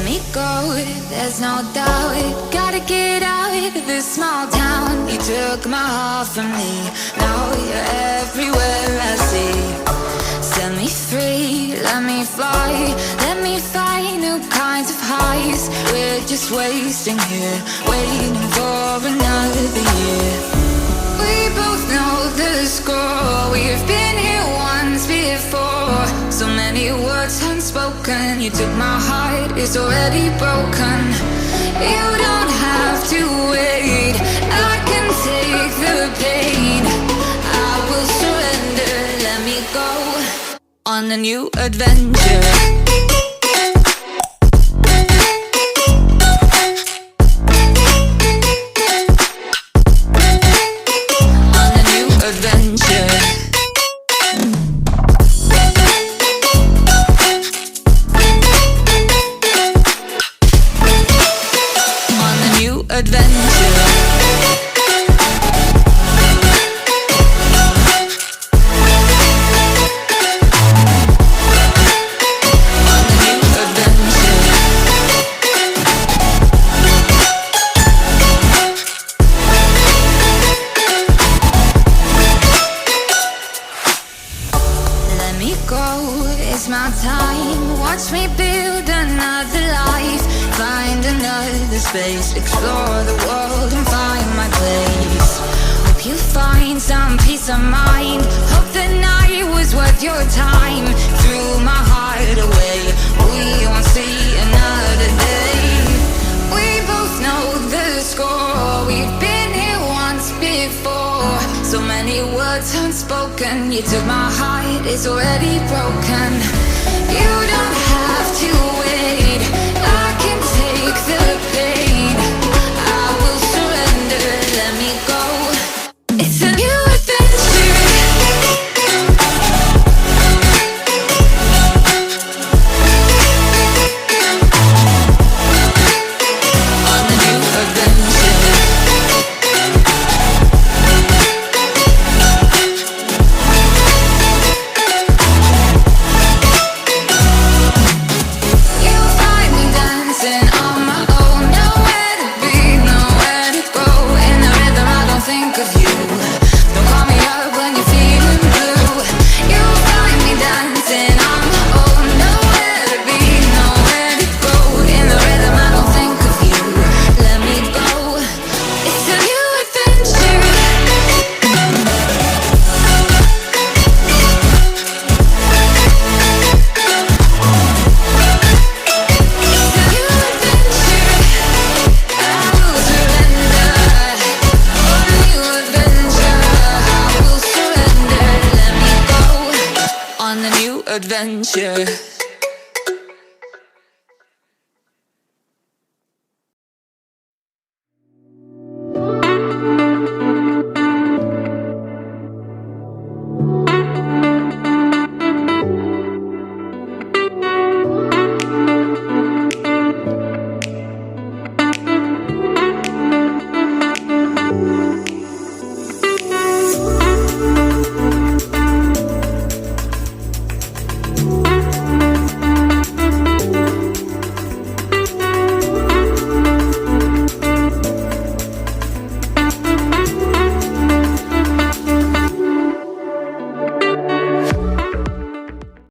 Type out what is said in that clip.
me go, there's no doubt. Gotta get out of this small town. You took my heart from me, now you're everywhere I see. Set me free, let me fly, let me find new kinds of highs. We're just wasting here, waiting for another year. We both know the score, we've been here once before. So many words unspoken, you took my heart, it's already broken. You don't have to wait, I can take the pain. I will surrender, let me go on a new adventure. Space, explore the world and find my place. Hope you find some peace of mind. Hope the night was worth your time. Threw my heart away, we won't see another day. We both know the score, we've been here once before. So many words unspoken, you took my heart, it's already broken. You don't have to wait, I can take the pain. I will surrender, let me go. It's a new adventure. On a new adventure. You'll find me dancing on my own. Nowhere to be, nowhere to go. In the rhythm I don't think of you. Don't call me up when you're feeling blue. You'll find me dancing on my own. Nowhere to be, nowhere to go. In the rhythm I don't think of you. Let me go. It's a new adventure. On a new adventure.